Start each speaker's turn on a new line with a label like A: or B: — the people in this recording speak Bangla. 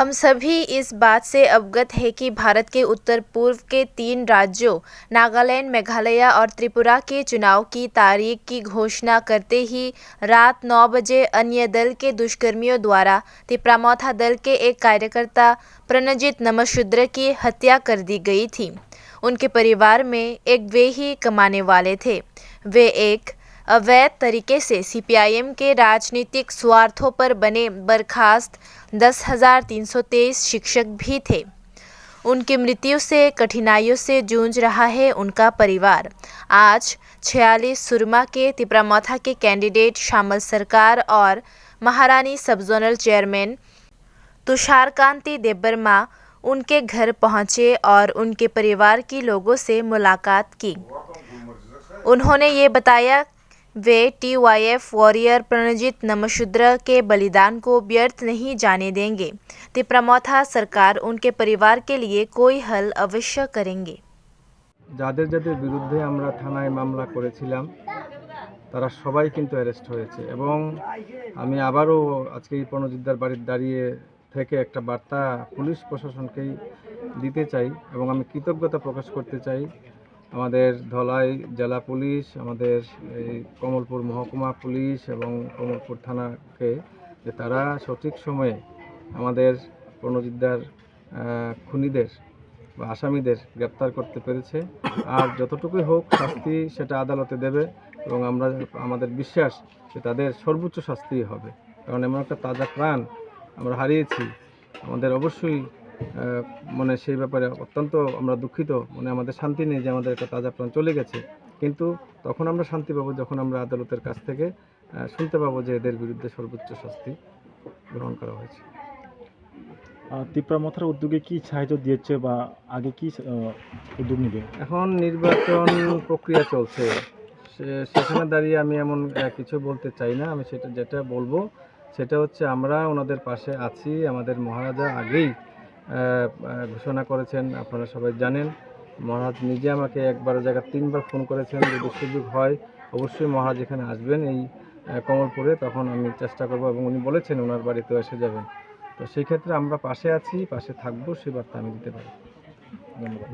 A: हम सभी इस बात से अवगत हैं कि भारत के उत्तर पूर्व के 3 राज्यों नागालैंड, मेघालय और त्रिपुरा के चुनाव की तारीख की घोषणा करते ही रात 9 बजे अन्य दल के दुष्कर्मियों द्वारा तिप्रामोथा दल के एक कार्यकर्ता प्रणजीत नमशूद्र की हत्या कर दी गई थी। उनके परिवार में एक वे ही कमाने वाले थे। वे एक अवैध तरीके से सीपीआईएम के राजनीतिक स्वार्थों पर बने बर्खास्त 10,323 शिक्षक भी थे। उनकी मृत्यु से कठिनाइयों से जूझ रहा है उनका परिवार। आज 46 सुरमा के तिप्रामोथा के कैंडिडेट श्यामल सरकार और महारानी सब जोनल चेयरमैन तुषारकांति देबबर्मा उनके घर पहुंचे और उनके परिवार के लोगों से मुलाकात की। उन्होंने ये बताया वे टीवाईएफ वॉरियर प्रणजीत नमशूद्र के बलिदान को व्यर्थ नहीं जाने देंगे। तिप्रामोथा सरकार उनके परिवार के लिए कोई हल अवश्य करेंगे।
B: যাদের যাদের বিরুদ্ধে আমরা থানায় মামলা করেছিলাম তারা সবাই কিন্তু অ্যারেস্ট হয়েছে এবং আমি আবারও আজকে এই প্রণজিৎদার বাড়ির দাঁড়িয়ে থেকে একটা বার্তা পুলিশ প্রশাসনকেই দিতে চাই এবং আমি কৃতজ্ঞতা প্রকাশ করতে চাই আমাদের ধলাই জেলা পুলিশ, আমাদের এই কমলপুর মহকুমা পুলিশ এবং কমলপুর থানাকে যে তারা সঠিক সময়ে আমাদের প্রণজিৎদার খুনিদের বা আসামিদের গ্রেপ্তার করতে পেরেছে। আর যতটুকুই হোক শাস্তি সেটা আদালতে দেবে এবং আমাদের বিশ্বাস যে তাদের সর্বোচ্চ শাস্তি হবে, কারণ এমন একটা তাজা প্রাণ আমরা হারিয়েছি। আমাদের অবশ্যই মানে সেই ব্যাপারে অত্যন্ত আমরা দুঃখিত, মানে আমাদের শান্তি নেই যে আমাদের একটা তাজা প্রাণ চলে গেছে, কিন্তু তখন আমরা শান্তি পাবো যখন আমরা আদালতের কাছ থেকে শুনতে পাবো যে এদের বিরুদ্ধে সর্বোচ্চ শাস্তি গ্রহণ করা হয়েছে।
C: তিপ্রামোথার উদ্যোগে কি সাহায্য দিয়েছে বা আগে কি উদ্যোগ নেবে?
B: এখন নির্বাচন প্রক্রিয়া চলছে, সেখানে দাঁড়িয়ে আমি এমন কিছু বলতে চাই না। আমি যেটা বলবো সেটা হচ্ছে আমরা ওনাদের পাশে আছি। আমাদের মহারাজা আগেই ঘোষণা করেছেন, আপনারা সবাই জানেন। মহারাজ নিজে আমাকে একবারের জায়গায় 3বার ফোন করেছেন, যদি সুযোগ হয় অবশ্যই মহারাজ এখানে আসবেন এই কমলপুরে, তখন আমি চেষ্টা করব এবং উনি বলেছেন ওনার বাড়িতেও এসে যাবেন। তো সেই ক্ষেত্রে আমরা পাশে আছি, পাশে থাকবো, সে বার্তা আমি দিতে পারি। ধন্যবাদ।